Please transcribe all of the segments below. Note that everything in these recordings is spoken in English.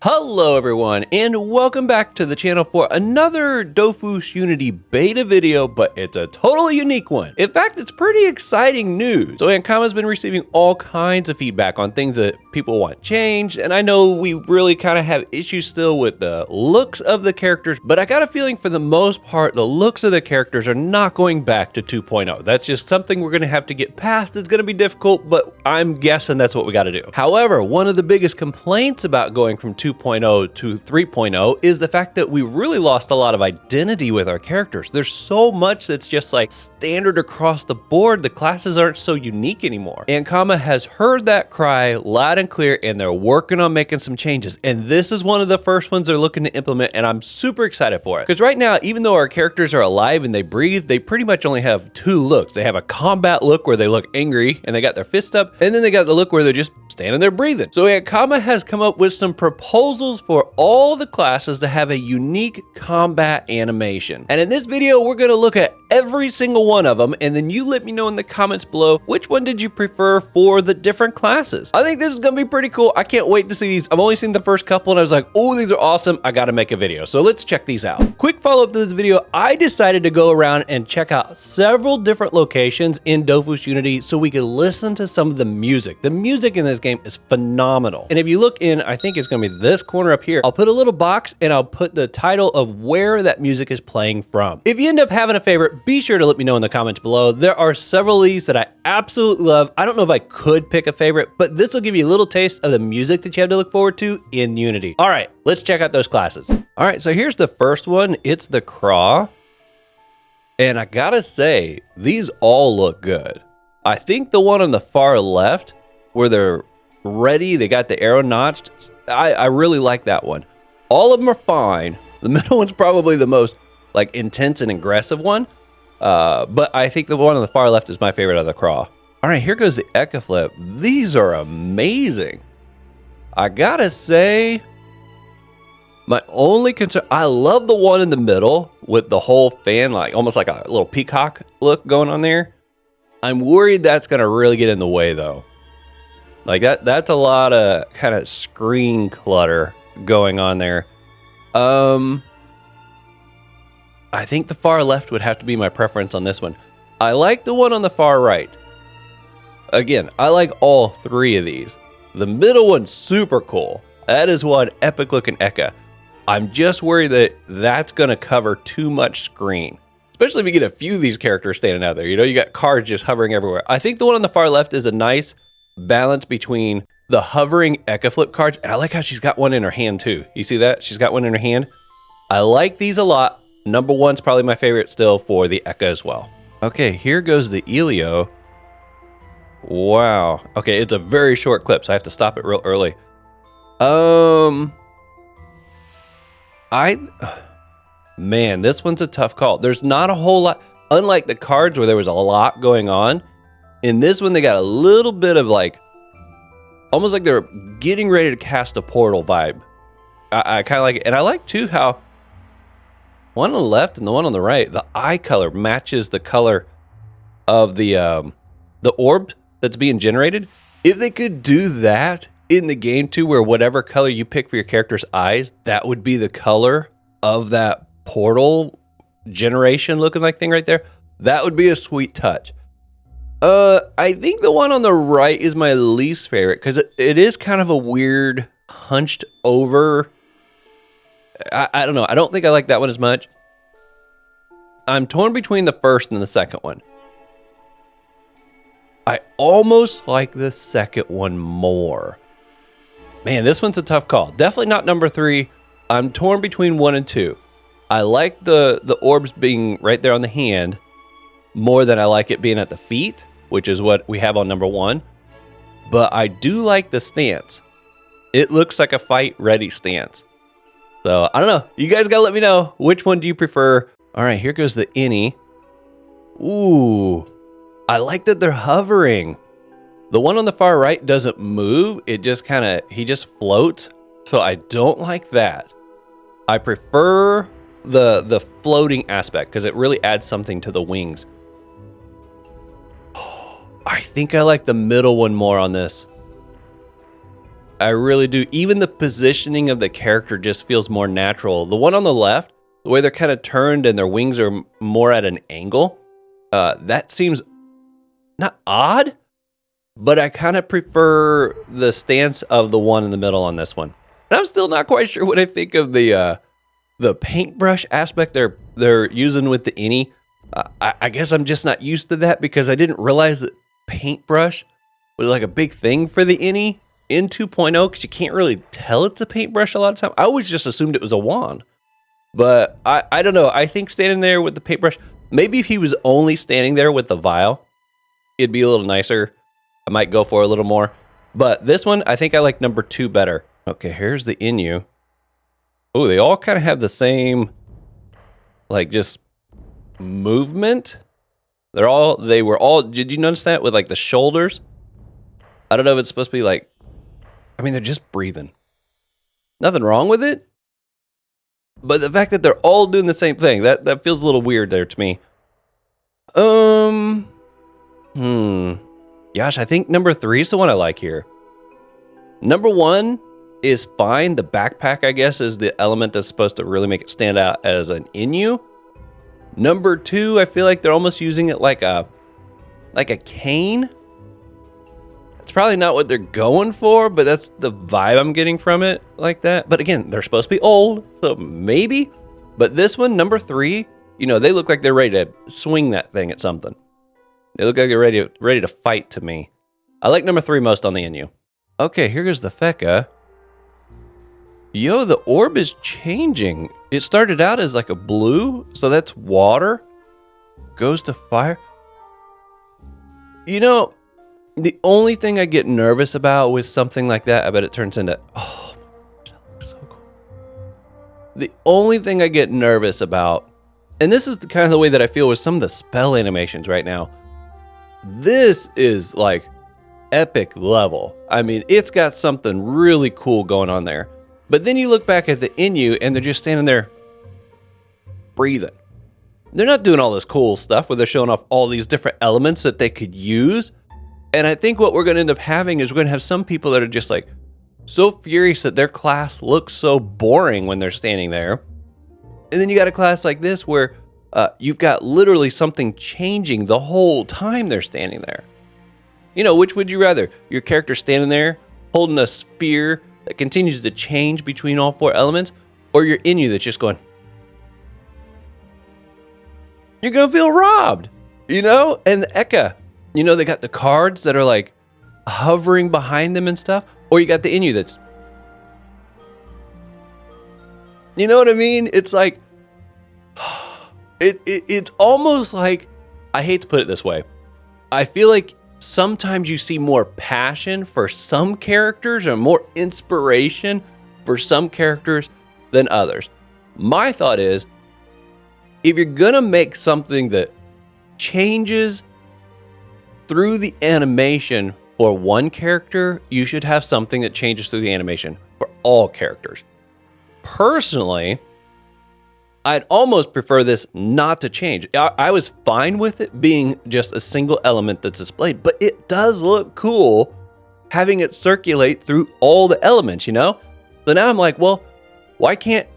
Hello everyone, and welcome back to the channel for another Dofus Unity beta video, but it's a totally unique one. In fact, it's pretty exciting news. So Ankama's been receiving all kinds of feedback on things that people want changed, and I know we really kind of have issues still with the looks of the characters, but I got a feeling for the most part, the looks of the characters are not going back to 2.0. That's just something we're gonna have to get past. It's gonna be difficult, but I'm guessing that's what we gotta do. However, one of the biggest complaints about going from 2.0 to 3.0 is the fact that we really lost a lot of identity with our characters. There's so much that's just like standard across the board. The classes aren't so unique anymore. Ankama has heard that cry loud and clear, and they're working on making some changes. And this is one of the first ones they're looking to implement, and I'm super excited for it. Because right now, even though our characters are alive and they breathe, they pretty much only have two looks. They have a combat look where they look angry and they got their fist up, and then they got the look where they're just standing there breathing. So Ankama has come up with some proposals for all the classes to have a unique combat animation. And in this video, we're gonna look at every single one of them, and then you let me know in the comments below, which one did you prefer for the different classes? I think this is gonna be pretty cool. I can't wait to see these. I've only seen the first couple and I was like, oh, these are awesome. I gotta make a video. So let's check these out. Quick follow-up to this video. I decided to go around and check out several different locations in Dofus Unity so we could listen to some of the music. The music in this game is phenomenal. And if you look in, I think it's gonna be this corner up here, I'll put a little box and I'll put the title of where that music is playing from. If you end up having a favorite, be sure to let me know in the comments below. There are several of these that I absolutely love. I don't know if I could pick a favorite, but this will give you a little taste of the music that you have to look forward to in Unity. All right, let's check out those classes. All right, so here's the first one. It's the Craw. And I gotta say, these all look good. I think the one on the far left, where they're ready, they got the arrow notched, I really like that one. All of them are fine. The middle one's probably the most like intense and aggressive one. But I think the one on the far left is my favorite of the Craw. All right, here goes the Echo Flip. These are amazing. I gotta say, my only concern, I love the one in the middle with the whole fan, like almost like a little peacock look going on there. I'm worried that's gonna really get in the way though. Like that's a lot of kind of screen clutter going on there. I think the far left would have to be my preference on this one. I like the one on the far right. Again, I like all three of these. The middle one's super cool. That is one epic looking Echo. I'm just worried that that's gonna cover too much screen. Especially if you get a few of these characters standing out there. You know, you got cards just hovering everywhere. I think the one on the far left is a nice balance between the hovering Echo Flip cards, and I like how she's got one in her hand too. You see that? She's got one in her hand. I like these a lot. Number one's probably my favorite still for the Echo as well. Okay, here goes the Elio. Wow. Okay, it's a very short clip, so I have to stop it real early. Man, this one's a tough call. There's not a whole lot, unlike the cards where there was a lot going on. In this one, they got a little bit of like, almost like they're getting ready to cast a portal vibe. I kind of like it. And I like too how one on the left and the one on the right, the eye color matches the color of the orb that's being generated. If they could do that in the game too, where whatever color you pick for your character's eyes, that would be the color of that portal generation looking like thing right there. That would be a sweet touch. I think the one on the right is my least favorite because it is kind of a weird hunched over. I don't know. I don't think I like that one as much. I'm torn between the first and the second one. I almost like the second one more. Man, this one's a tough call. Definitely not number 3. I'm torn between 1 and 2. I like the orbs being right there on the hand more than I like it being at the feet, which is what we have on number 1. But I do like the stance. It looks like a fight ready stance. So I don't know. You guys gotta let me know. Which one do you prefer? All right, here goes the innie. Ooh, I like that they're hovering. The one on the far right doesn't move. It just he just floats. So I don't like that. I prefer the floating aspect because it really adds something to the wings. I think I like the middle one more on this. I really do. Even the positioning of the character just feels more natural. The one on the left, the way they're kind of turned and their wings are more at an angle, that seems not odd, but I kind of prefer the stance of the one in the middle on this one. And I'm still not quite sure what I think of the paintbrush aspect they're using with the innie. I guess I'm just not used to that because I didn't realize that paintbrush was like a big thing for the innie in 2.0 because you can't really tell it's a paintbrush a lot of time. I always just assumed it was a wand. But I don't know. I think standing there with the paintbrush, maybe if he was only standing there with the vial, it'd be a little nicer. I might go for a little more. But this one, I think I like number 2 better. Okay, here's the Inu. Oh, they all kind of have the same, like, just movement. They were all, did you notice that with, like, the shoulders? I don't know if it's supposed to be, like, I mean, they're just breathing. Nothing wrong with it. But the fact that they're all doing the same thing, that feels a little weird there to me. Gosh, I think number 3 is the one I like here. Number 1 is fine. The backpack, I guess, is the element that's supposed to really make it stand out as an Inu. Number 2, I feel like they're almost using it like a cane. It's probably not what they're going for, but that's the vibe I'm getting from it, like that. But again, they're supposed to be old, so maybe. But this one, number 3, you know, they look like they're ready to swing that thing at something. They look like they're ready to fight to me. I like number 3 most on the Inu. Okay, here goes the Feca. Yo, the orb is changing. It started out as like a blue, so that's water. Goes to fire. You know, the only thing I get nervous about with something like that, I bet it turns into, oh, that looks so cool. The only thing I get nervous about, and this is the kind of the way that I feel with some of the spell animations right now. This is like epic level. I mean, it's got something really cool going on there. But then you look back at the Inu and they're just standing there breathing. They're not doing all this cool stuff where they're showing off all these different elements that they could use. And I think what we're going to end up having is we're going to have some people that are just like so furious that their class looks so boring when they're standing there. And then you got a class like this where you've got literally something changing the whole time they're standing there. You know, which would you rather? Your character standing there holding a sphere that continues to change between all 4 elements, or your Inu that's just going, you're going to feel robbed, you know? And the Eka, you know, they got the cards that are like hovering behind them and stuff, or you got the Inu that's, you know what I mean? It's like, it's almost like, I hate to put it this way. I feel like sometimes you see more passion for some characters or more inspiration for some characters than others. My thought is, if you're gonna make something that changes through the animation for one character, you should have something that changes through the animation for all characters. Personally, I'd almost prefer this not to change. I was fine with it being just a single element that's displayed, but it does look cool having it circulate through all the elements, you know? So now I'm like, well, why can't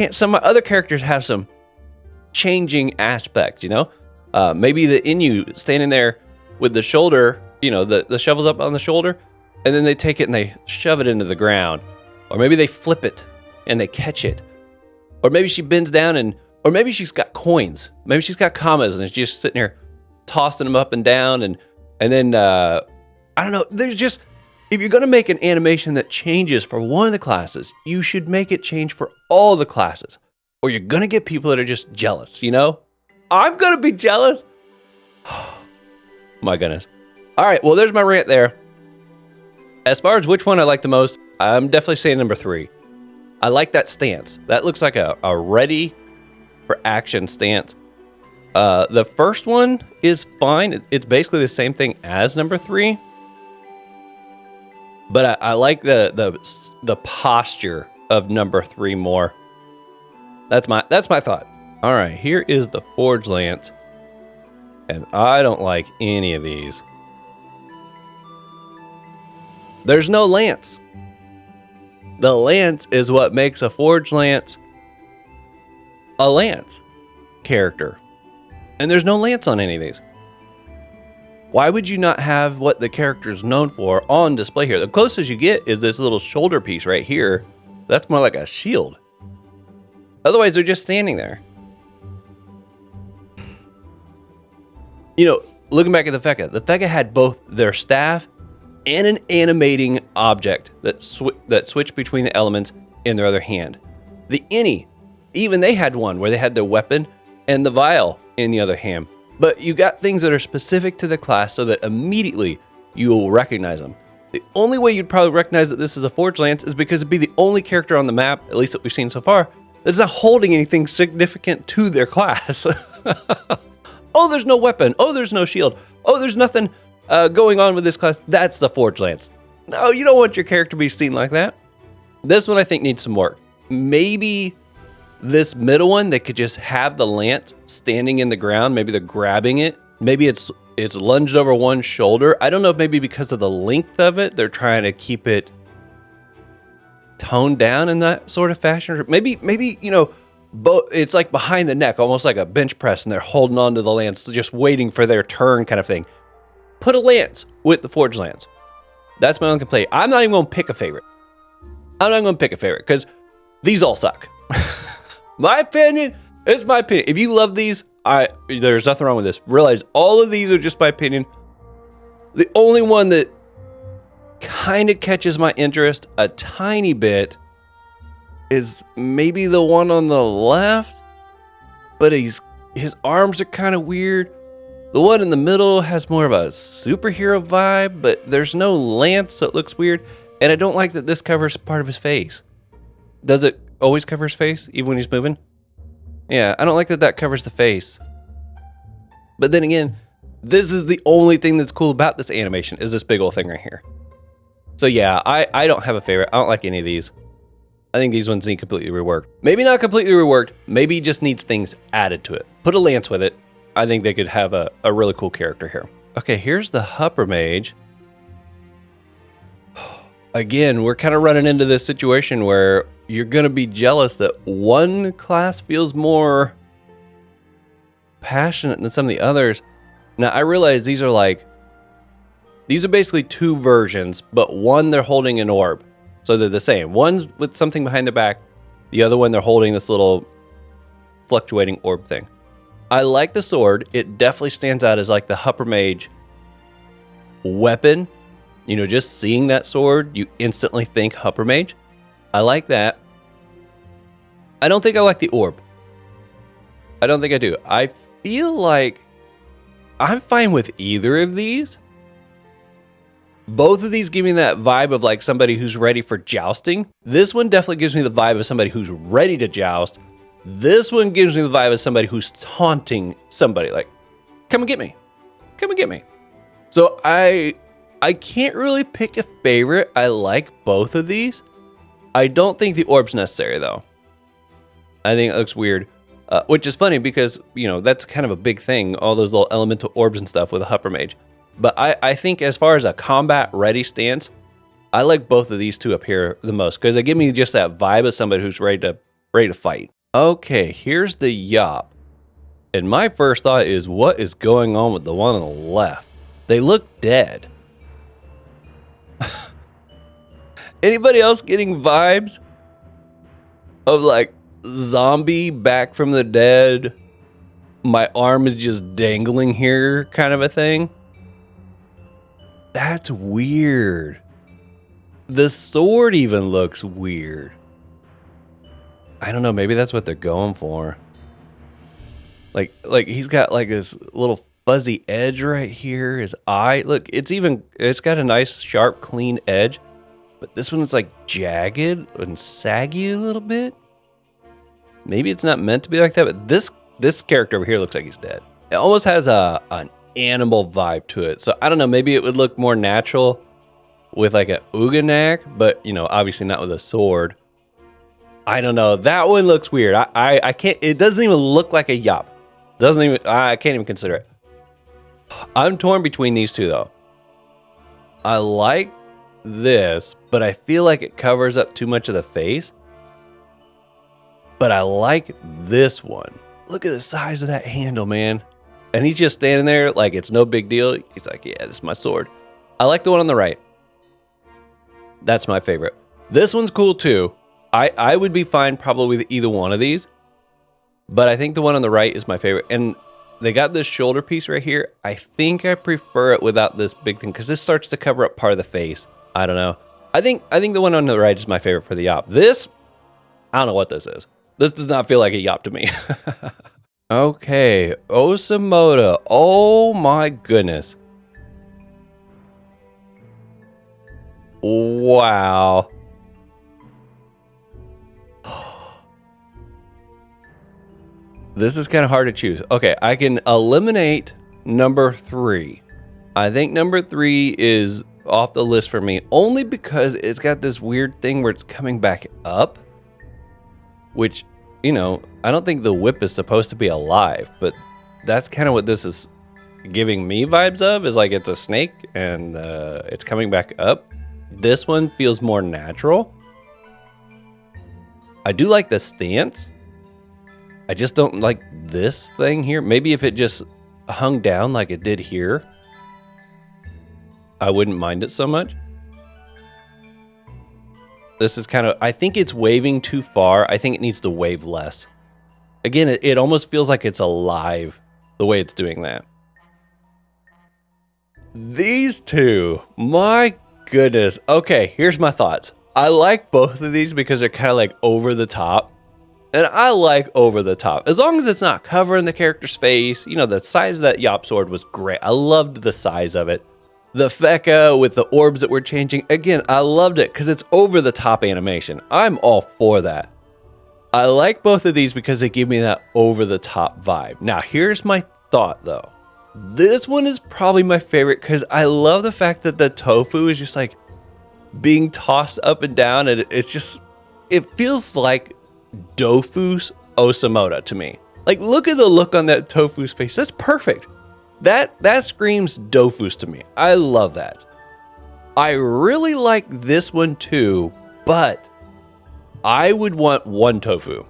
some of my other characters have some changing aspects, you know? Maybe the Inu standing there with the shoulder, you know, the shovel's up on the shoulder, and then they take it and they shove it into the ground. Or maybe they flip it and they catch it. Or maybe she bends down or maybe she's got coins. Maybe she's got commas and she's just sitting there tossing them up and down. And then, I don't know, there's just, if you're going to make an animation that changes for one of the classes, you should make it change for all the classes. Or you're going to get people that are just jealous, you know? I'm going to be jealous. My goodness. All right, well, there's my rant there. As far as which one I like the most, I'm definitely saying number 3. I like that stance. That looks like a ready for action stance. The first one is fine. It's basically the same thing as number 3. But I like the posture of number 3 more. That's my thought. All right, here is the Forgelance. And I don't like any of these. There's no lance. The lance is what makes a Forgelance a lance character. And there's no lance on any of these. Why would you not have what the character is known for on display here? The closest you get is this little shoulder piece right here. That's more like a shield. Otherwise, they're just standing there. You know, looking back at the Feca had both their staff and an animating object that switched between the elements in their other hand. The Ini, even they had one where they had their weapon and the vial in the other hand. But you got things that are specific to the class so that immediately you will recognize them. The only way you'd probably recognize that this is a Forgelance is because it'd be the only character on the map, at least that we've seen so far, that's not holding anything significant to their class. Oh, there's no weapon. Oh, there's no shield. Oh, there's nothing going on with this class. That's the Forgelance. No, you don't want your character to be seen like that. This one I think needs some work. Maybe this middle one, they could just have the lance standing in the ground. Maybe they're grabbing it. Maybe it's lunged over one shoulder. I don't know if maybe because of the length of it, they're trying to keep it toned down in that sort of fashion. Or maybe you know, it's like behind the neck, almost like a bench press, and they're holding on to the lance, just waiting for their turn kind of thing. Put a lance with the Forgelance. That's my own complaint. I'm not even going to pick a favorite. I'm not going to pick a favorite because these all suck. My opinion, it's my opinion. If you love these, there's nothing wrong with this. Realize all of these are just my opinion. The only one that kind of catches my interest a tiny bit is maybe the one on the left, but his arms are kind of weird. The one in the middle has more of a superhero vibe, but there's no lance, so it looks weird. And I don't like that this covers part of his face. Does it always cover his face, even when he's moving? Yeah, I don't like that covers the face. But then again, this is the only thing that's cool about this animation, is this big old thing right here. So yeah, I don't have a favorite. I don't like any of these. I think these ones need completely reworked. Maybe not completely reworked, maybe just needs things added to it. Put a lance with it. I think they could have a really cool character here. Okay, here's the Hupper Mage. Again, we're kind of running into this situation where you're going to be jealous that one class feels more passionate than some of the others. Now, I realize these are basically two versions, but one they're holding an orb. So they're the same. One's with something behind their back. The other one, they're holding this little fluctuating orb thing. I like the sword. It definitely stands out as like the Hupper Mage weapon. You know, just seeing that sword, you instantly think Hupper Mage. I like that. I don't think I like the orb. I don't think I do. I feel like I'm fine with either of these. Both of these give me that vibe of like somebody who's ready for jousting. This one definitely gives me the vibe of somebody who's ready to joust. This one gives me the vibe of somebody who's taunting somebody, like, come and get me. Come and get me. So I can't really pick a favorite. I like both of these. I don't think the orb's necessary, though. I think it looks weird, which is funny because, you know, that's kind of a big thing, all those little elemental orbs and stuff with a Hupper Mage. But I think as far as a combat-ready stance, I like both of these two up here the most because they give me just that vibe of somebody who's ready to fight. Okay, here's the Yop. And my first thought is, what is going on with the one on the left? They look dead. Anybody else getting vibes of like zombie back from the dead? My arm is just dangling here kind of a thing. That's weird. The sword even looks weird. I don't know, maybe that's what they're going for. Like he's got like this little fuzzy edge right here. His eye, look, it's got a nice, sharp, clean edge. But this one is like jagged and saggy a little bit. Maybe it's not meant to be like that, but this character over here looks like he's dead. It almost has an animal vibe to it. So I don't know, maybe it would look more natural with like an Ougi, but you know, obviously not with a sword. I don't know. That one looks weird. I can't, it doesn't even look like a Yop. I can't even consider it. I'm torn between these two though. I like this, but I feel like it covers up too much of the face. But I like this one. Look at the size of that handle, man. And he's just standing there like it's no big deal. He's like, yeah, this is my sword. I like the one on the right. That's my favorite. This one's cool too. I would be fine probably with either one of these. But I think the one on the right is my favorite. And they got this shoulder piece right here. I think I prefer it without this big thing because this starts to cover up part of the face. I don't know. I think the one on the right is my favorite for the yop. This, I don't know what this is. This does not feel like a yop to me. Okay, Osamoda. Oh my goodness. Wow. This is kind of hard to choose. Okay, I can eliminate number 3. I think number 3 is off the list for me only because it's got this weird thing where it's coming back up, which, you know, I don't think the whip is supposed to be alive, but that's kind of what this is giving me vibes of, is like it's a snake and it's coming back up. This one feels more natural. I do like the stance. I just don't like this thing here. Maybe if it just hung down like it did here, I wouldn't mind it so much. This is kind of, I think it's waving too far. I think it needs to wave less. Again, it almost feels like it's alive the way it's doing that. These two, my goodness. Okay, here's my thoughts. I like both of these because they're kind of like over the top. And I like over the top. As long as it's not covering the character's face. You know, the size of that Yop sword was great. I loved the size of it. The Feca with the orbs that were changing. Again, I loved it because it's over the top animation. I'm all for that. I like both of these because they give me that over the top vibe. Now, here's my thought though. This one is probably my favorite because I love the fact that the tofu is just like being tossed up and down. And it's just, it feels like Dofus Osamoda to me. Like, look at the look on that tofu's face. That's perfect. That screams Dofus to me. I love that. I really like this one too, but I would want one tofu.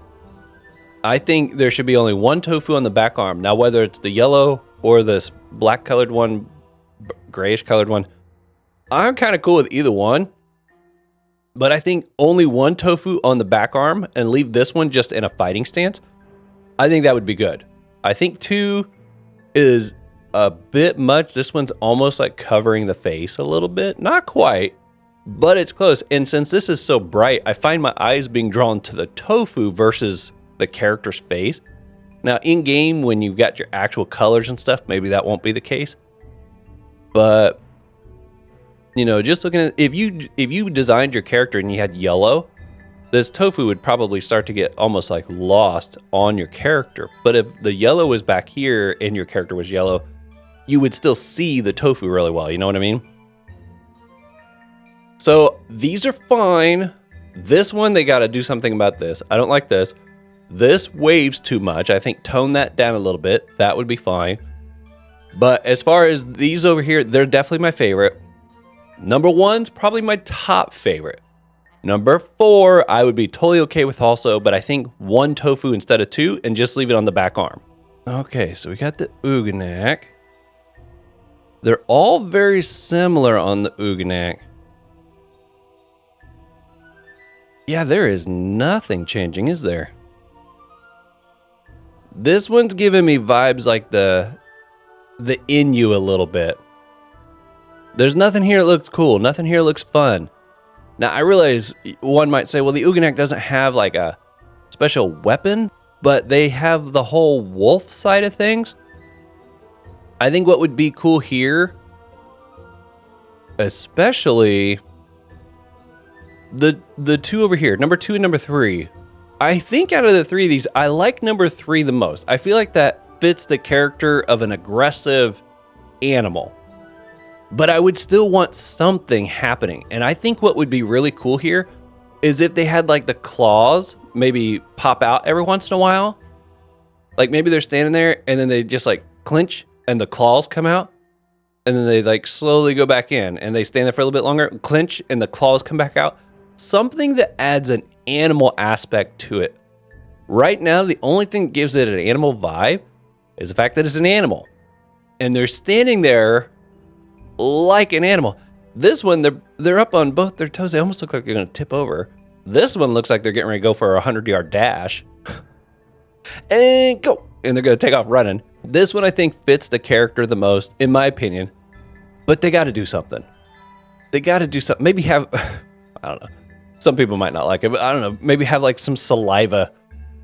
I think there should be only one tofu on the back arm. Now, whether it's the yellow or this black colored one, grayish colored one, I'm kind of cool with either one. But I think only one tofu on the back arm and leave this one just in a fighting stance. I think that would be good. I think 2 is a bit much. This one's almost like covering the face a little bit. Not quite, but it's close. And since this is so bright, I find my eyes being drawn to the tofu versus the character's face. Now, in game, when you've got your actual colors and stuff, maybe that won't be the case. But you know, just looking at, if you designed your character and you had yellow, this tofu would probably start to get almost like lost on your character. But if the yellow was back here and your character was yellow, you would still see the tofu really well. You know what I mean? So these are fine. This one, they got to do something about this. I don't like this. This waves too much. I think tone that down a little bit. That would be fine. But as far as these over here, they're definitely my favorite. Number 1's probably my top favorite. Number 4, I would be totally okay with also, but I think 1 tofu instead of 2 and just leave it on the back arm. Okay, so we got the Ougi. They're all very similar on the Ougi. Yeah, there is nothing changing, is there? This one's giving me vibes like the Inu a little bit. There's nothing here that looks cool. Nothing here looks fun. Now, I realize one might say, well, the Ougi doesn't have like a special weapon, but they have the whole wolf side of things. I think what would be cool here, especially the 2 over here, number 2 and number 3. I think out of the 3 of these, I like number 3 the most. I feel like that fits the character of an aggressive animal. But I would still want something happening. And I think what would be really cool here is if they had like the claws maybe pop out every once in a while. Like maybe they're standing there and then they just like clinch and the claws come out. and then they like slowly go back in, and they stand there for a little bit longer, clinch, and the claws come back out. Something that adds an animal aspect to it. Right now, the only thing that gives it an animal vibe is the fact that it's an animal. And they're standing there like an animal. This one, they're up on both their toes. They almost look like they're going to tip over. This one looks like they're getting ready to go for a 100-yard dash. And go. And they're going to take off running. This one, I think, fits the character the most, in my opinion. But they got to do something. They got to do something. Maybe have, I don't know. Some people might not like it, but I don't know. Maybe have like some saliva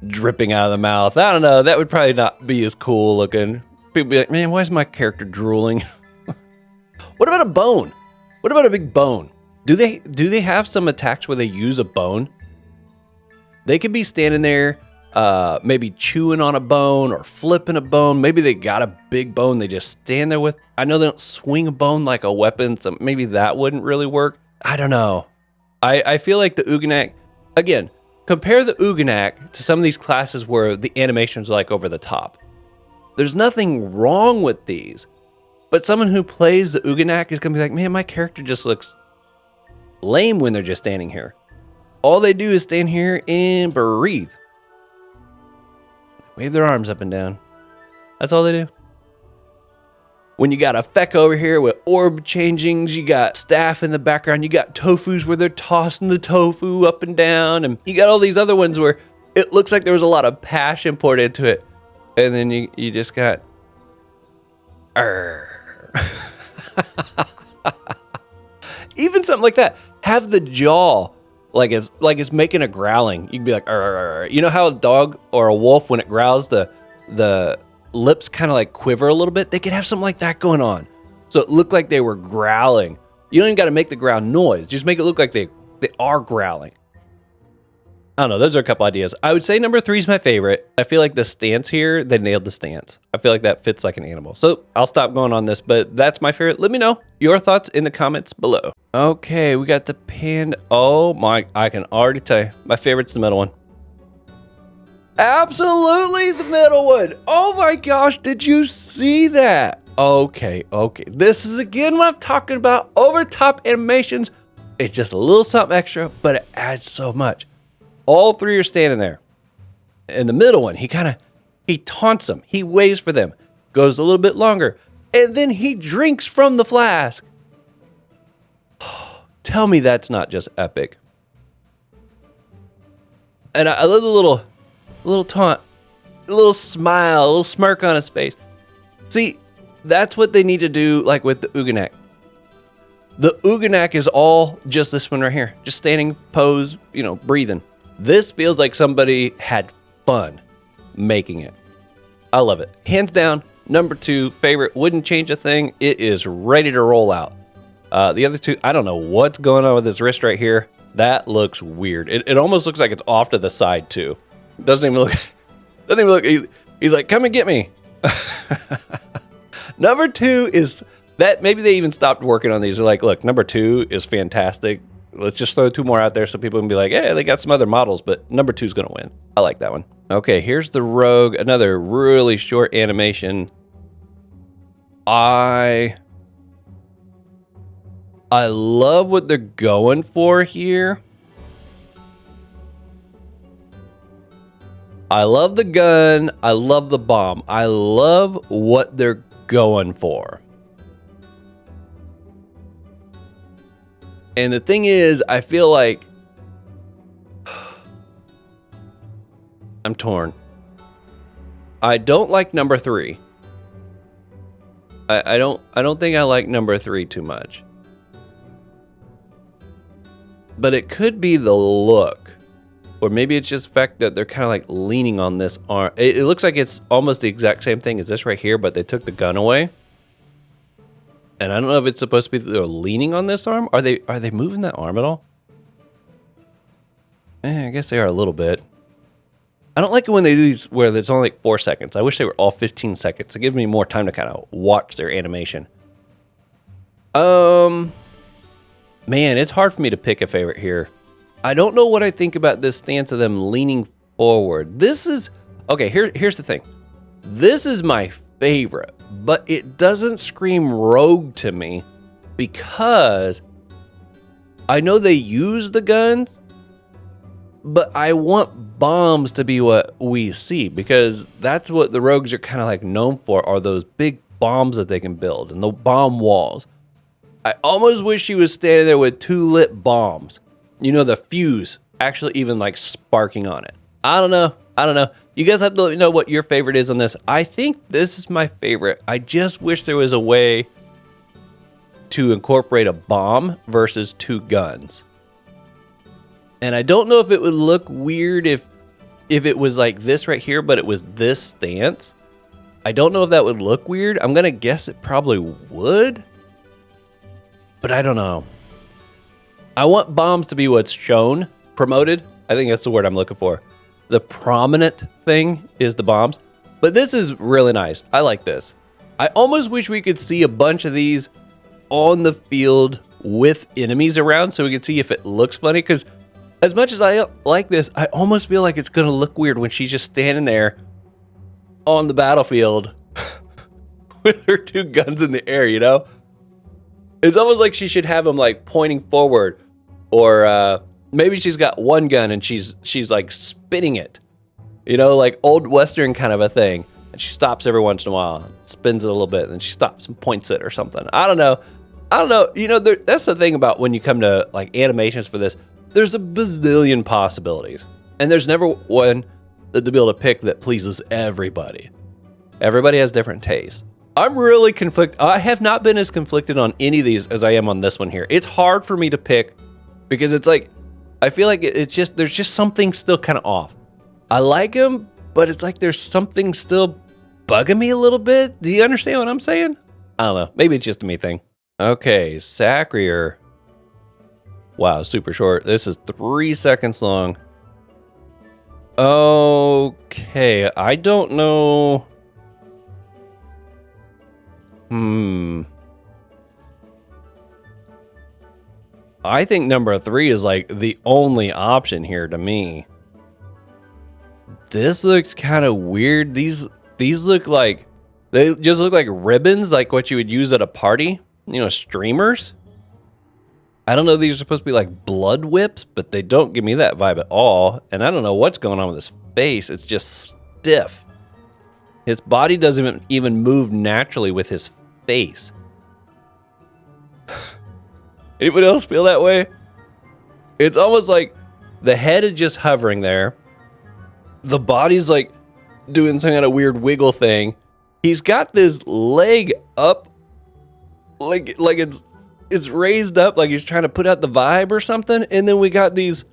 dripping out of the mouth. I don't know. That would probably not be as cool looking. People be like, man, why is my character drooling? What about a bone? What about a big bone? Do they have some attacks where they use a bone? They could be standing there, maybe chewing on a bone or flipping a bone. Maybe they got a big bone they just stand there with. I know they don't swing a bone like a weapon, so maybe that wouldn't really work. I don't know. I feel like the Uganak, again, compare the Uganak to some of these classes where the animations are like over the top. There's nothing wrong with these, but someone who plays the Uganak is going to be like, man, my character just looks lame when they're just standing here. All they do is stand here and breathe. Wave their arms up and down. That's all they do. When you got a Feca over here with orb changings, you got staff in the background, you got Tofus where they're tossing the tofu up and down, and you got all these other ones where it looks like there was a lot of passion poured into it. And then you just got... Even something like that. Have the jaw like it's making a growling. You can be like, you know how a dog or a wolf, when it growls, the lips kind of like quiver a little bit? They could have something like that going on. So it looked like they were growling. You don't even got to make the growl noise. Just make it look like they are growling. I don't know. Those are a couple ideas. I would say number 3 is my favorite. I feel like the stance here, they nailed the stance. I feel like that fits like an animal. So I'll stop going on this, but that's my favorite. Let me know your thoughts in the comments below. Okay, we got the Panda. Oh my, I can already tell you. My favorite's the middle one. Absolutely the middle one. Oh my gosh, did you see that? Okay. This is again what I'm talking about. Over top animations. It's just a little something extra, but it adds so much. All 3 are standing there. And the middle one, he taunts them. He waves for them. Goes a little bit longer. And then he drinks from the flask. Tell me that's not just epic. And I love the little taunt, a little smile, a little smirk on his face. See, that's what they need to do, like with the Uganak. The Uganak is all just this one right here. Just standing, pose, breathing. This feels like somebody had fun making it. I love it. Hands down, number 2 favorite. Wouldn't change a thing. It is ready to roll out. The other 2, I don't know what's going on with his wrist right here. That looks weird. It almost looks like it's off to the side too. Doesn't even look. He's like, come and get me. Number 2 is that maybe they even stopped working on these. They're like, look, number 2 is fantastic. Let's just throw 2 more out there so people can be like, hey, they got some other models, but number 2 is going to win. I like that one. Okay, here's the Rogue. Another really short animation. I love what they're going for here. I love the gun. I love the bomb. I love what they're going for. And the thing is, I feel like I'm torn. I don't like number 3. I don't think I like number 3 too much. But it could be the look. Or maybe it's just the fact that they're kind of like leaning on this arm. It looks like it's almost the exact same thing as this right here, but they took the gun away. And I don't know if it's supposed to be that they're leaning on this arm. Are they moving that arm at all? I guess they are a little bit. I don't like it when they do these where there's only like 4 seconds. I wish they were all 15 seconds. It gives me more time to kind of watch their animation. Man, it's hard for me to pick a favorite here. I don't know what I think about this stance of them leaning forward. This is... Okay, here's the thing. This is my favorite, but it doesn't scream rogue to me because I know they use the guns, but I want bombs to be what we see because that's what the rogues are kind of like known for, are those big bombs that they can build and the bomb walls. I almost wish she was standing there with 2 lit bombs. You know, the fuse actually even like sparking on it. I don't know. You guys have to let me know what your favorite is on this. I think this is my favorite. I just wish there was a way to incorporate a bomb versus 2 guns. And I don't know if it would look weird if it was like this right here, but it was this stance. I don't know if that would look weird. I'm going to guess it probably would. But I don't know. I want bombs to be what's shown, promoted. I think that's the word I'm looking for. The prominent thing is the bombs. But this is really nice. I like this. I almost wish we could see a bunch of these on the field with enemies around so we could see if it looks funny. Because as much as I like this, I almost feel like it's going to look weird when she's just standing there on the battlefield with her 2 guns in the air, you know? It's almost like she should have them like pointing forward, or maybe she's got 1 gun and she's like spinning it, you know, like old Western kind of a thing. And she stops every once in a while, spins it a little bit, and then she stops and points it or something. I don't know. You know, that's the thing about when you come to like animations for this. There's a bazillion possibilities, and there's never one to be able to pick that pleases everybody. Everybody has different tastes. I'm really conflicted. I have not been as conflicted on any of these as I am on this one here. It's hard for me to pick because it's like, I feel like there's just something still kind of off. I like them, but it's like there's something still bugging me a little bit. Do you understand what I'm saying? I don't know. Maybe it's just a me thing. Okay, Sacrier. Wow, super short. This is 3 seconds long. Okay, I don't know. I think number 3 is like the only option here to me. This looks kind of weird. These look like, they just look like ribbons, like what you would use at a party, you know, streamers. I don't know if these are supposed to be like blood whips, but they don't give me that vibe at all. And I don't know what's going on with his face. It's just stiff. His body doesn't even move naturally with his face. Anybody else feel that way? It's almost like the head is just hovering there. The body's like doing some kind of weird wiggle thing. He's got this leg up, like it's raised up, like he's trying to put out the vibe or something. And then we got these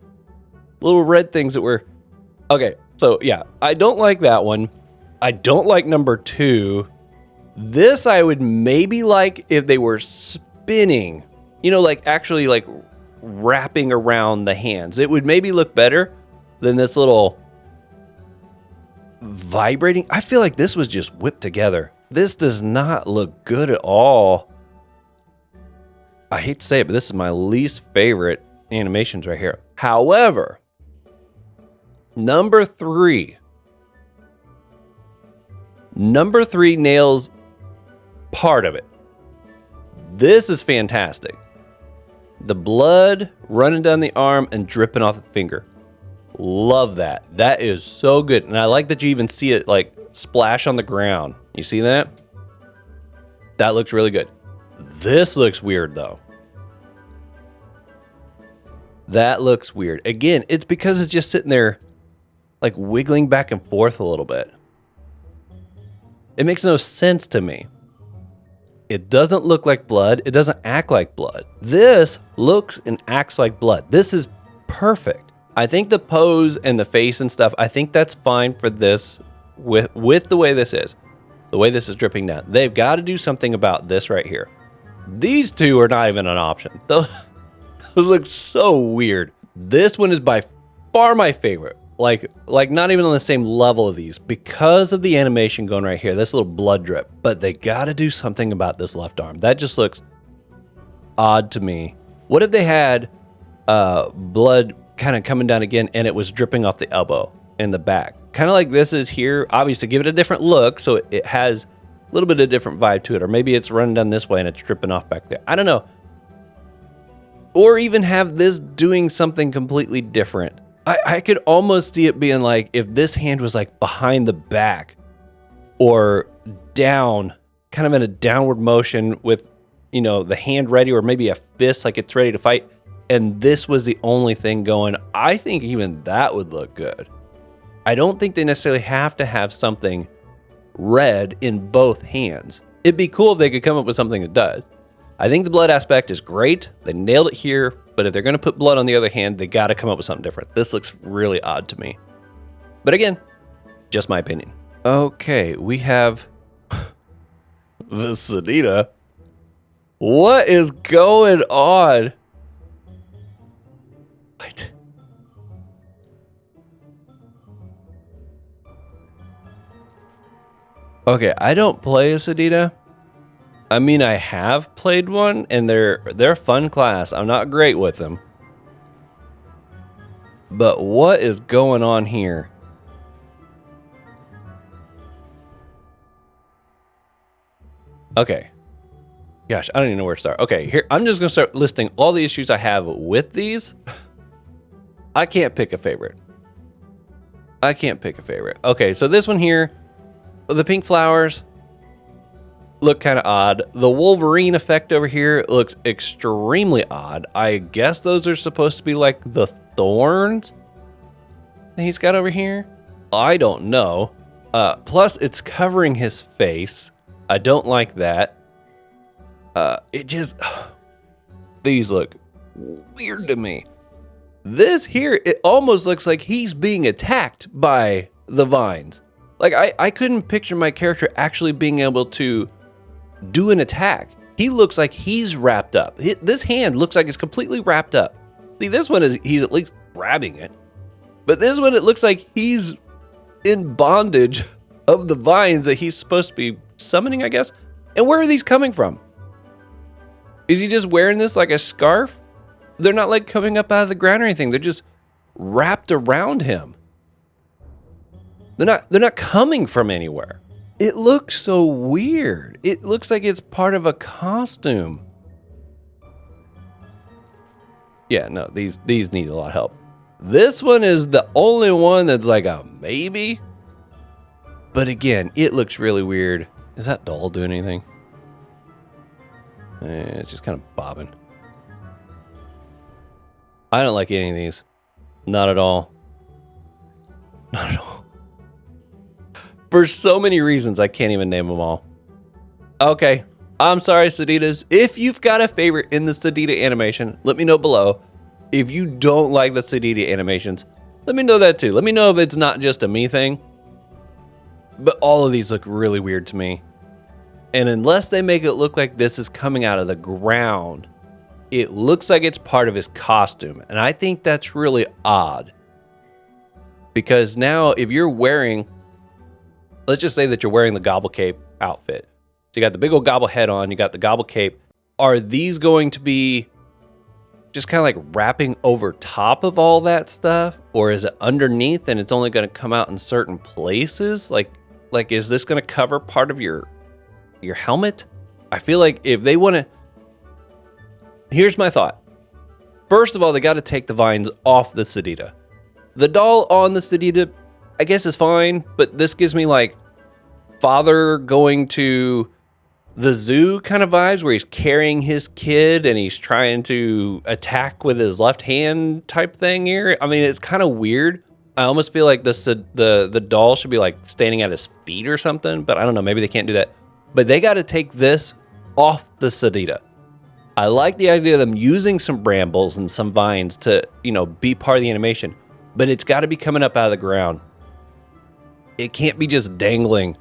little red things that were okay. So yeah, I don't like that one. I don't like number 2. This I would maybe like if they were spinning, you know, like actually like wrapping around the hands. It would maybe look better than this little vibrating. I feel like this was just whipped together. This does not look good at all. I hate to say it, but this is my least favorite animations right here. However, number 3 nails part of it. This is fantastic. The blood running down the arm and dripping off the finger. Love that. That is so good. And I like that you even see it like splash on the ground. You see that? That looks really good. This looks weird though. That looks weird. Again, it's because it's just sitting there like wiggling back and forth a little bit. It makes no sense to me. It doesn't look like blood. It doesn't act like blood. This looks and acts like blood. This is perfect. I think the pose and the face and stuff, I think that's fine for this with the way this is. The way this is dripping down. They've got to do something about this right here. These 2 are not even an option. Those look so weird. This one is by far my favorite. Like not even on the same level of these because of the animation going right here. This little blood drip. But they got to do something about this left arm. That just looks odd to me. What if they had blood kind of coming down again and it was dripping off the elbow in the back? Kind of like this is here. Obviously, give it a different look so it has a little bit of different vibe to it. Or maybe it's running down this way and it's tripping off back there. I don't know. Or even have this doing something completely different. I could almost see it being like if this hand was like behind the back or down, kind of in a downward motion with, you know, the hand ready, or maybe a fist like it's ready to fight, and this was the only thing going. I think even that would look good. I don't think they necessarily have to have something red in both hands. It'd be cool if they could come up with something that does. I think the blood aspect is great. They nailed it here, but if they're going to put blood on the other hand, they got to come up with something different. This looks really odd to me. But again, just my opinion. Okay, we have the Sadida. What is going on? What? Okay, I don't play a Sadida. I mean, I have played one, and they're a fun class. I'm not great with them. But what is going on here? Okay. Gosh, I don't even know where to start. Okay, here, I'm just going to start listing all the issues I have with these. I can't pick a favorite. I can't pick a favorite. Okay, so this one here, the pink flowers look kind of odd. The Wolverine effect over here looks extremely odd. I guess those are supposed to be like the thorns that he's got over here. I don't know. Plus, it's covering his face. I don't like that. It just... These look weird to me. This here, it almost looks like he's being attacked by the vines. Like, I couldn't picture my character actually being able to do an attack. He looks like he's wrapped up. This hand looks like it's completely wrapped up. See, this one he's at least grabbing it. But this one, it looks like he's in bondage of the vines that he's supposed to be summoning, I guess. And where are these coming from? Is he just wearing this like a scarf? They're not like coming up out of the ground or anything. They're just wrapped around him. They're not coming from anywhere. It looks so weird. It looks like it's part of a costume. Yeah, no, these need a lot of help. This one is the only one that's like a maybe. But again, it looks really weird. Is that doll doing anything? It's just kind of bobbing. I don't like any of these. Not at all. Not at all. For so many reasons, I can't even name them all. Okay, I'm sorry, Sadidas. If you've got a favorite in the Sadida animation, let me know below. If you don't like the Sadida animations, let me know that too. Let me know if it's not just a me thing. But all of these look really weird to me. And unless they make it look like this is coming out of the ground, it looks like it's part of his costume. And I think that's really odd. Because now if you're wearing... Let's just say that you're wearing the Gobble Cape outfit. So you got the big old Gobble head on, you got the Gobble Cape. Are these going to be just kind of like wrapping over top of all that stuff? Or is it underneath and it's only going to come out in certain places? Like is this going to cover part of your helmet? I feel like if they want to... Here's my thought. First of all, they got to take the vines off the Sadida. The doll on the Sadida, I guess, is fine, but this gives me like father going to the zoo kind of vibes where he's carrying his kid and he's trying to attack with his left hand type thing here. I mean, it's kind of weird. I almost feel like the doll should be like standing at his feet or something, but I don't know, maybe they can't do that. But they got to take this off the Sadida. I like the idea of them using some brambles and some vines to, you know, be part of the animation, but it's got to be coming up out of the ground. It can't be just dangling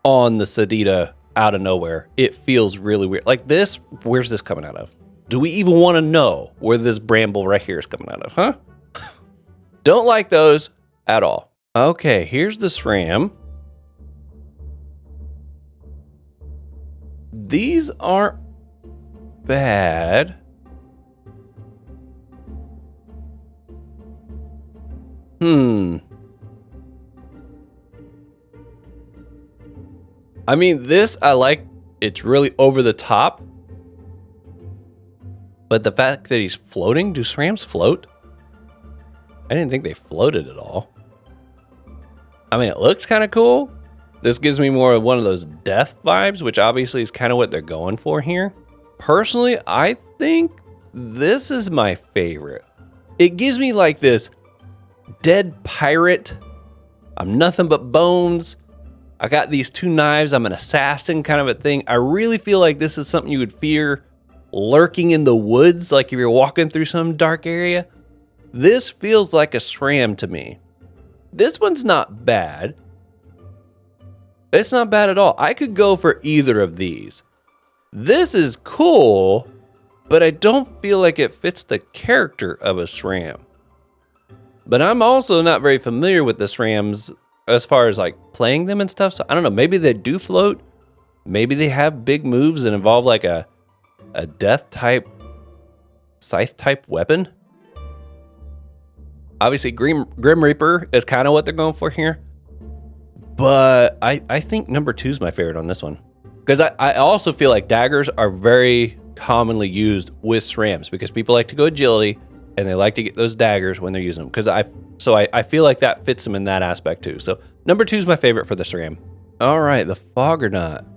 on the Sadida out of nowhere. It feels really weird. Like this, where's this coming out of? Do we even want to know where this bramble right here is coming out of, huh? Don't like those at all. Okay, here's the Sram. These aren't bad. I mean, this I like. It's really over the top. But the fact that he's floating, do Srams float? I didn't think they floated at all. I mean, it looks kind of cool. This gives me more of one of those death vibes, which obviously is kind of what they're going for here. Personally, I think this is my favorite. It gives me like this dead pirate. I'm nothing but bones. I got these two knives. I'm an assassin kind of a thing. I really feel like this is something you would fear lurking in the woods, like if you're walking through some dark area. This feels like a Sram to me. This one's not bad. It's not bad at all. I could go for either of these. This is cool, but I don't feel like it fits the character of a Sram. But I'm also not very familiar with the Srams as far as like playing them and stuff. So I don't know, maybe they do float. Maybe they have big moves and involve like a death type, scythe type weapon. Obviously Grim Reaper is kind of what they're going for here. But I think number 2 is my favorite on this one. Because I also feel like daggers are very commonly used with Srams because people like to go agility and they like to get those daggers when they're using them. Because I feel like that fits them in that aspect too. So number 2 is my favorite for the Sram. All right, the Foggernaut.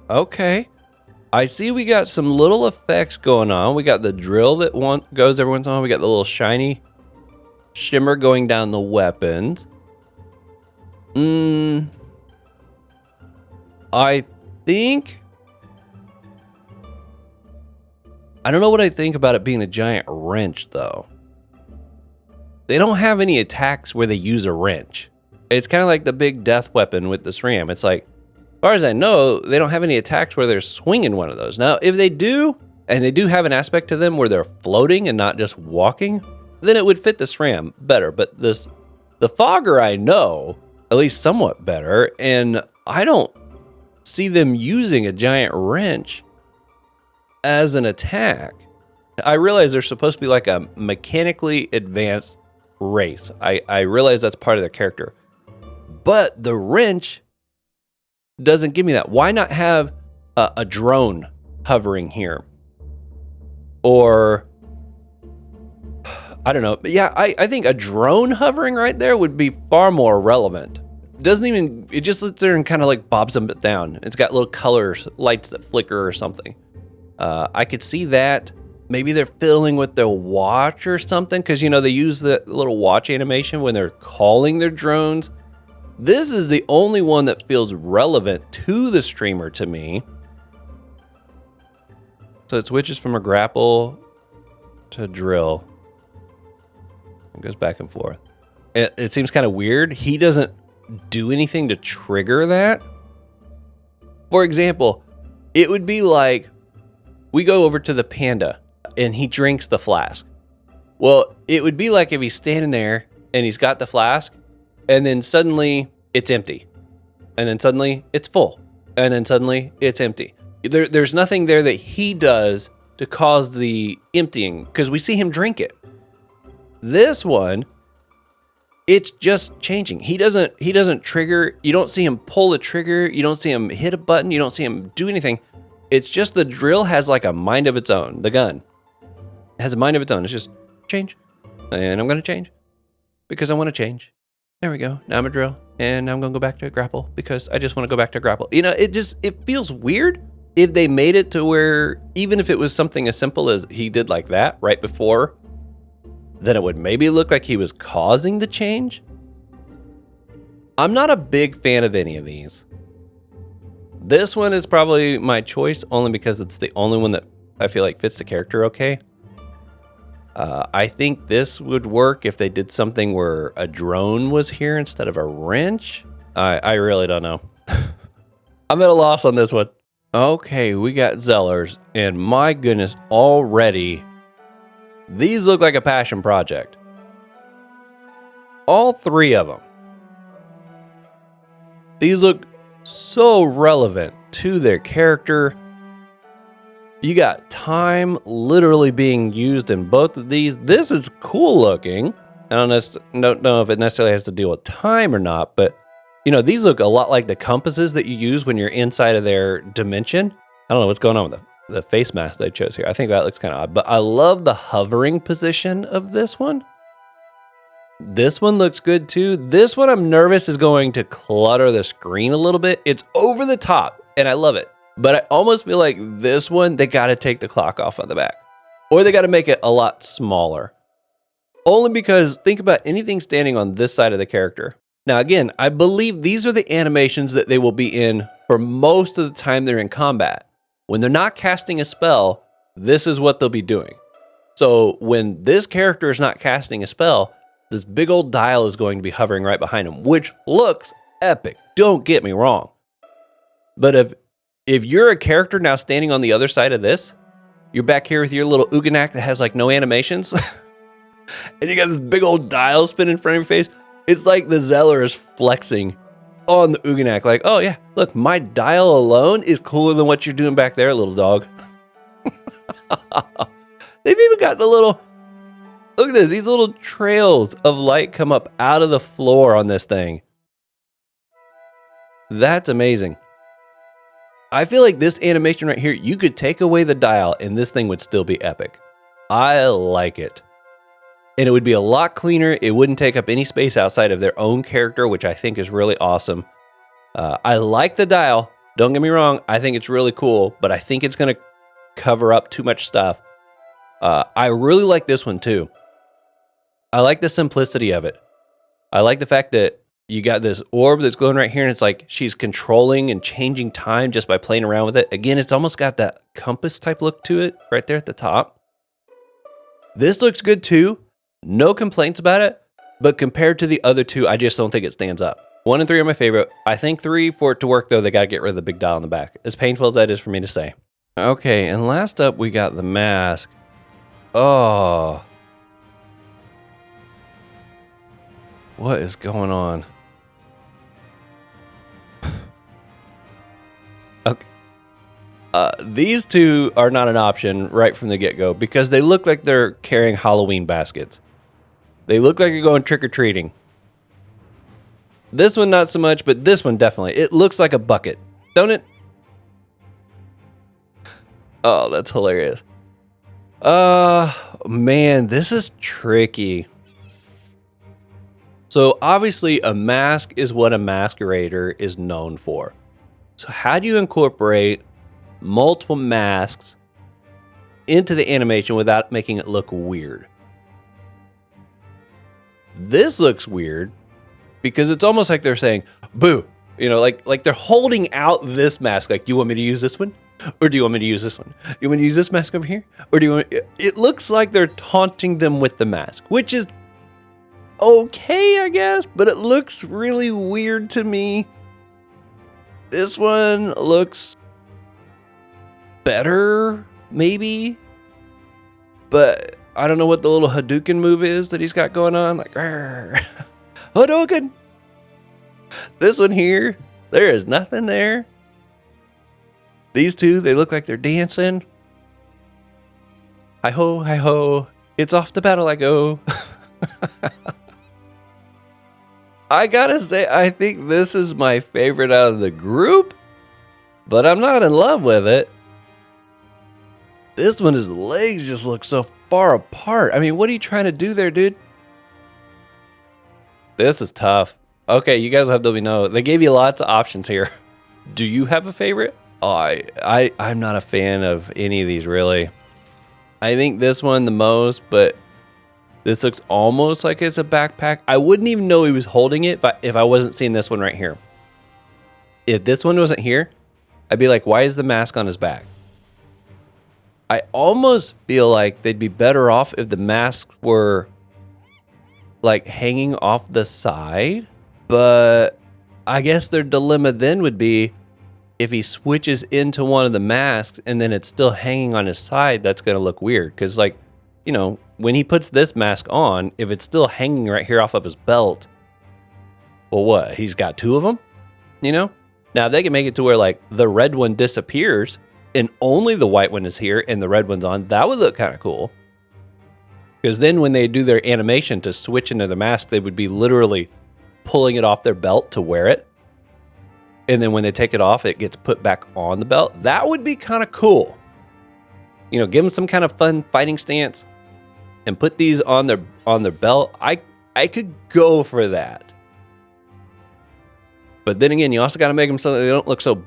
Okay. I see we got some little effects going on. We got the drill that goes every once in a while. We got the little shiny shimmer going down the weapons. I think... I don't know what I think about it being a giant wrench, though. They don't have any attacks where they use a wrench. It's kind of like the big death weapon with the Sram. It's like, as far as I know, they don't have any attacks where they're swinging one of those. Now, if they do, and they do have an aspect to them where they're floating and not just walking, then it would fit the Sram better. But the Fogger I know, at least somewhat better, and I don't see them using a giant wrench as an attack. I realize they're supposed to be like a mechanically advanced race. I realize that's part of their character. But the wrench doesn't give me that. Why not have a drone hovering here? Or, I don't know. But yeah, I think a drone hovering right there would be far more relevant. It just sits there and kind of like bobs them down. It's got little colors, lights that flicker or something. I could see that. Maybe they're fiddling with their watch or something, because, you know, they use the little watch animation when they're calling their drones. This is the only one that feels relevant to the streamer to me. So it switches from a grapple to drill. It goes back and forth. It seems kind of weird. He doesn't do anything to trigger that. For example, it would be like we go over to the Panda and he drinks the flask. Well, it would be like if he's standing there and he's got the flask, and then suddenly it's empty. And then suddenly it's full. And then suddenly it's empty. There's nothing there that he does to cause the emptying, because we see him drink it. This one, it's just changing. He doesn't trigger. You don't see him pull a trigger. You don't see him hit a button. You don't see him do anything. It's just the drill has like a mind of its own. The gun has a mind of its own. It's just change. And I'm going to change because I want to change. There we go. Now I'm a drill, and I'm going to go back to a grapple because I just want to go back to grapple. You know, it feels weird if they made it to where, even if it was something as simple as he did like that right before, then it would maybe look like he was causing the change. I'm not a big fan of any of these. This one is probably my choice only because it's the only one that I feel like fits the character okay. I think this would work if they did something where a drone was here instead of a wrench. I really don't know. I'm at a loss on this one. Okay, we got Xelors, and my goodness, already, these look like a passion project. All 3 of them. These look so relevant to their character. You got time literally being used in both of these. This is cool looking. I don't know if it necessarily has to deal with time or not, but You know, these look a lot like the compasses that you use when you're inside of their dimension. I don't know what's going on with the face mask they chose here. I think that looks kind of odd, but I love the hovering position of this one. This one looks good too. This one I'm nervous is going to clutter the screen a little bit. It's over the top and I love it. But I almost feel like this one, they got to take the clock off on the back. Or they got to make it a lot smaller. Only because think about anything standing on this side of the character. Now again, I believe these are the animations that they will be in for most of the time they're in combat. When they're not casting a spell, this is what they'll be doing. So when this character is not casting a spell, this big old dial is going to be hovering right behind him, which looks epic. Don't get me wrong. But if you're a character now standing on the other side of this, you're back here with your little Ougi that has like no animations, and you got this big old dial spinning in front of your face. It's like the Xelor is flexing on the Ougi like, oh yeah, look, my dial alone is cooler than what you're doing back there, little dog. They've even got the little, look at this, these little trails of light come up out of the floor on this thing. That's amazing. I feel like this animation right here, you could take away the dial and this thing would still be epic. I like it. And it would be a lot cleaner. It wouldn't take up any space outside of their own character, which I think is really awesome. I like the dial. Don't get me wrong. I think it's really cool, but I think it's going to cover up too much stuff. I really like this one too. I like the simplicity of it. I like the fact that you got this orb that's glowing right here, and it's like she's controlling and changing time just by playing around with it. Again, it's almost got that compass type look to it right there at the top. This looks good too. No complaints about it, but compared to the other two, I just don't think it stands up. 1 and 3 are my favorite. I think 3, for it to work though, they got to get rid of the big dial in the back. As painful as that is for me to say. Okay, and last up, we got the Masq. Oh. What is going on? Okay. These two are not an option right from the get-go because they look like they're carrying Halloween baskets. They look like you're going trick-or-treating. This one not so much, but this one definitely. It looks like a bucket, don't it? Oh, that's hilarious. Man, this is tricky. So obviously a mask is what a masquerader is known for. So how do you incorporate multiple masks into the animation without making it look weird? This looks weird because it's almost like they're saying, boo, you know, like they're holding out this mask. Like, do you want me to use this one? Or do you want me to use this one? Do you want me to use this mask over here? Or do you want, it looks like they're taunting them with the mask, which is okay, I guess, but it looks really weird to me. This one looks better, maybe, but I don't know what the little Hadouken move is that he's got going on. Like, Hadouken! This one here, there is nothing there. These two, they look like they're dancing. Hi-ho, hi-ho. It's off to battle I go. I gotta say, I think this is my favorite out of the group, but I'm not in love with it. This one, his legs just look so far apart. I mean, what are you trying to do there, dude? This is tough. Okay, you guys have to let me know. They gave you lots of options here. Do you have a favorite? Oh, I'm not a fan of any of these, really. I think this one the most, but this looks almost like it's a backpack. I wouldn't even know he was holding it if I wasn't seeing this one right here. If this one wasn't here, I'd be like, why is the mask on his back? I almost feel like they'd be better off if the masks were like hanging off the side, but I guess their dilemma then would be if he switches into one of the masks and then it's still hanging on his side, that's going to look weird. Because, like, you know, when he puts this mask on, if it's still hanging right here off of his belt, well, what? He's got two of them, you know? Now, if they can make it to where, like, the red one disappears and only the white one is here and the red one's on, that would look kind of cool. Because then when they do their animation to switch into the mask, they would be literally pulling it off their belt to wear it. and then when they take it off, it gets put back on the belt. That would be kind of cool. You know, give them some kind of fun fighting stance and put these on their belt. I could go for that. But then again, you also got to make them so that they don't look so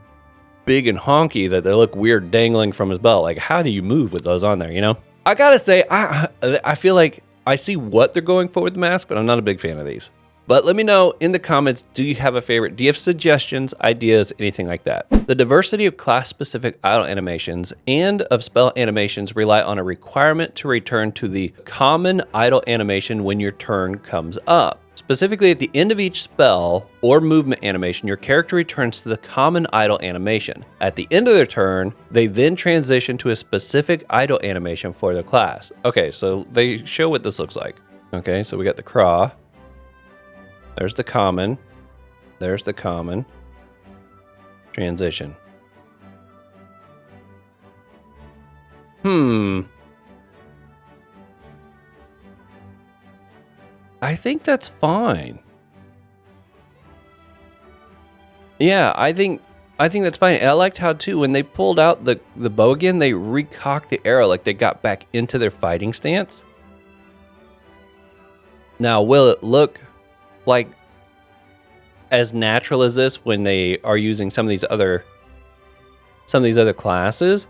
big and honky that they look weird dangling from his belt. Like, how do you move with those on there, you know? I gotta say, I feel like I see what they're going for with the Masq, but I'm not a big fan of these. But let me know in the comments, do you have a favorite? Do you have suggestions, ideas, anything like that? The diversity of class-specific idle animations and of spell animations rely on a requirement to return to the common idle animation when your turn comes up. Specifically, at the end of each spell or movement animation, your character returns to the common idle animation. At the end of their turn, they then transition to a specific idle animation for their class. Okay, so they show what this looks like. Okay, so we got the craw. There's the common. There's the common. Transition. I think that's fine. Yeah, I think that's fine. And I liked how too, when they pulled out the bow again, they recocked the arrow, like they got back into their fighting stance. Now, will it look like as natural as this when they are using some of these other classes?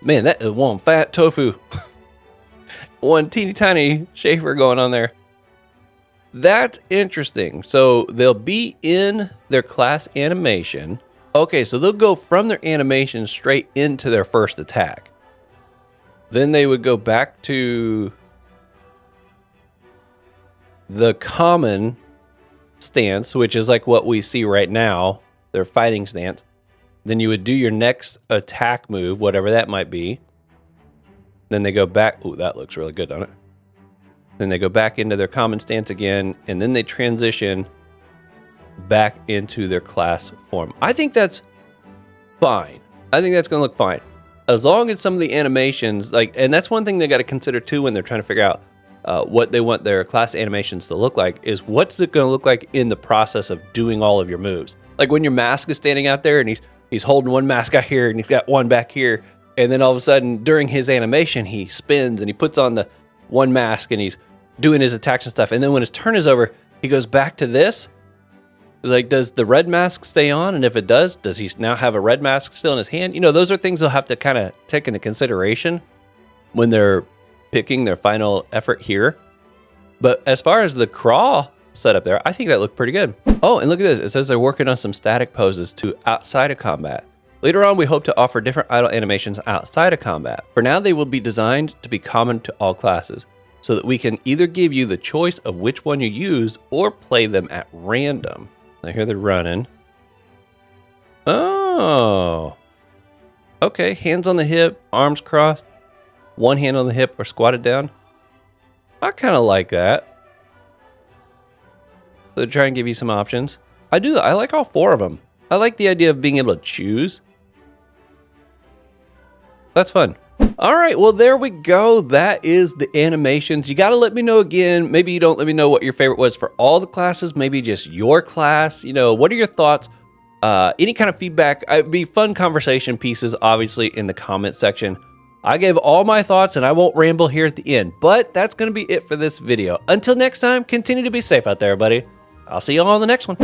Man, that is one fat tofu. One teeny tiny shaver going on there. That's interesting. So they'll be in their class animation. Okay, so they'll go from their animation straight into their first attack. Then they would go back to the common stance, which is like what we see right now, their fighting stance. Then you would do your next attack move, whatever that might be. Then they go back. Ooh, that looks really good on it. Then they go back into their common stance again, and then they transition back into their class form. I think that's fine. I think that's going to look fine. As long as some of the animations, like, and that's one thing they got to consider too when they're trying to figure out what they want their class animations to look like, is what's it going to look like in the process of doing all of your moves. Like when your Masq is standing out there and he's holding one Masq out here and he's got one back here, and then all of a sudden during his animation he spins and he puts on the one Masq and he's doing his attacks and stuff, and then when his turn is over he goes back to this. Like, does the red Masq stay on? And if it does he now have a red Masq still in his hand? You know, those are things they'll have to kind of take into consideration when they're picking their final effort here. But as far as the crawl setup there, I think that looked pretty good. Oh, and look at this. It says they're working on some static poses to outside of combat. Later on, we hope to offer different idle animations outside of combat. For now, they will be designed to be common to all classes, so that we can either give you the choice of which one you use or play them at random. I hear they're running. Oh. Okay, hands on the hip, arms crossed, one hand on the hip or squatted down. I kind of like that. So try and give you some options. I like all four of them. I like the idea of being able to choose. That's fun. All right, well, there we go. That is the animations. You got to let me know again. Maybe you don't let me know what your favorite was for all the classes, maybe just your class. You know, what are your thoughts? Any kind of feedback? It'd be fun conversation pieces, obviously, in the comment section. I gave all my thoughts and I won't ramble here at the end, but that's going to be it for this video. Until next time, continue to be safe out there, buddy. I'll see you all on the next one.